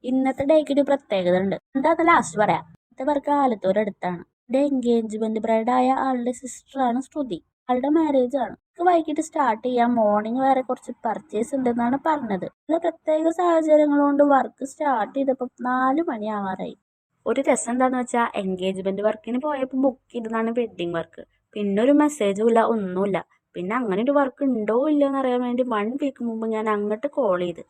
ഇന്നത്തെ ഡേക്ക് ഒരു പ്രത്യേകത ഉണ്ട്. എന്താ ലാസ്റ്റ് പറയാം. ഇന്നത്തെ പേർക്ക് ആലത്തൂരടുത്താണ്. ഇവിടെ എൻഗേജ്മെന്റ് ബ്രൈഡായ ആളുടെ സിസ്റ്ററാണ് ശ്രുതി. ആളുടെ മാരേജ് ആണ്. വൈകിട്ട് സ്റ്റാർട്ട് ചെയ്യാം. മോർണിംഗ് വേറെ കുറച്ച് പർച്ചേസ് ഉണ്ടെന്നാണ് പറഞ്ഞത്. ചില പ്രത്യേക സാഹചര്യങ്ങൾ കൊണ്ട് വർക്ക് സ്റ്റാർട്ട് ചെയ്തപ്പോൾ 4 മണി ആവാറായി. ഒരു രസം എന്താന്ന് വെച്ചാൽ എൻഗേജ്മെന്റ് വർക്കിന് പോയപ്പോൾ ബുക്ക് ചെയ്തതാണ് വെഡിങ് വർക്ക്. പിന്നെ ഒരു മെസ്സേജും ഇല്ല, ഒന്നുമില്ല. പിന്നെ അങ്ങനെ ഒരു വർക്ക് ഉണ്ടോ ഇല്ലയോ എന്ന് അറിയാൻ വേണ്ടി 1 വീക്ക് മുമ്പ് ഞാൻ അങ്ങോട്ട് കോൾ ചെയ്ത്.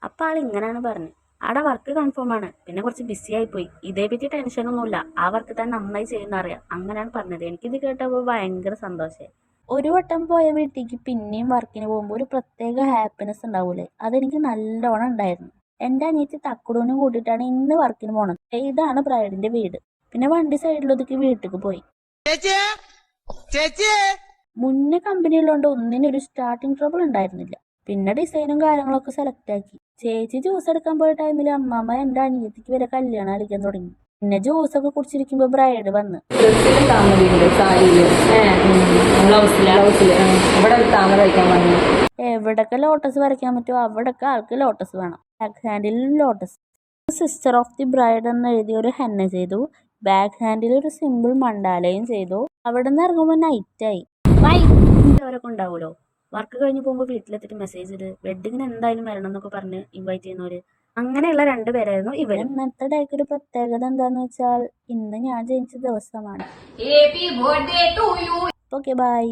അപ്പോൾ ആൾ ഇങ്ങനെയാണ് പറഞ്ഞത്, അവിടെ വർക്ക് കൺഫേം ആണ്, പിന്നെ കുറച്ച് ബിസി ആയിപ്പോയി, ഇതേപറ്റി ടെൻഷനൊന്നുമില്ല, ആ വർക്ക് തന്നെ നന്നായി ചെയ്യുന്ന അറിയാം, അങ്ങനെയാണ് പറഞ്ഞത്. എനിക്കിത് കേട്ടപ്പോൾ ഭയങ്കര സന്തോഷമായി. ഒരു വട്ടം പോയ വീട്ടിലേക്ക് പിന്നെയും വർക്കിന് പോകുമ്പോൾ ഒരു പ്രത്യേക ഹാപ്പിനെസ് ഉണ്ടാവൂലേ, അതെനിക്ക് നല്ലോണം ഉണ്ടായിരുന്നു. എൻ്റെ അനിയത്തി തക്കുടൂനും കൂട്ടിയിട്ടാണ് ഇന്ന് വർക്കിന് പോണത്. ഇതാണ് ബ്രൈഡിന്റെ വീട്. പിന്നെ വണ്ടി സൈഡിലൊതുക്കി വീട്ടിലേക്ക് പോയി. മുന്നേ കമ്പനിയിലുണ്ട് ഒന്നിനൊരു സ്റ്റാർട്ടിങ് ട്രബിൾ ഉണ്ടായിരുന്നില്ല. പിന്നെ ഡിസൈനും കാര്യങ്ങളൊക്കെ സെലക്ട് ആക്കി. ചേച്ചി ജ്യൂസ് എടുക്കാൻ പോയ ടൈമിൽ അമ്മാമ്മ എൻ്റെ അനിയത്തിക്ക് വരെ കല്യാണം അടിക്കാൻ തുടങ്ങി. പിന്നെ ജ്യൂസ് ഒക്കെ കുടിച്ചിരിക്കുമ്പോ ബ്രൈഡ് വന്ന് എവിടൊക്കെ ലോട്ടസ് വരയ്ക്കാൻ പറ്റുമോ അവിടൊക്കെ ആൾക്ക് ലോട്ടസ് വേണം. ബാക്ക് ഹാൻഡിലും lotus. Sister of the bride എന്ന് എഴുതിയ ഒരു ഹെന്ന ചെയ്തു. ബാക്ക് ഹാൻഡിൽ ഒരു സിമ്പിൾ മണ്ടാലയും ചെയ്തു. അവിടെ നിന്ന് ഇറങ്ങുമ്പോൾ നൈറ്റായി. അവരൊക്കെ ഉണ്ടാവുമല്ലോ, വർക്ക് കഴിഞ്ഞ് പോകുമ്പോൾ വീട്ടിലെത്തിയിട്ട് മെസ്സേജ് ഇട്, വെഡിങ്ങിന് എന്തായാലും വരണം എന്നൊക്കെ പറഞ്ഞ് ഇൻവൈറ്റ് ചെയ്യുന്നവര്. അങ്ങനെയുള്ള 2 പേരായിരുന്നു ഇവർ. ഇന്നത്തെ ഡേക്ക് ഒരു പ്രത്യേകത എന്താന്ന് വെച്ചാൽ ഇന്ന് ഞാൻ ജനിച്ച ദിവസമാണ്. Okay bye.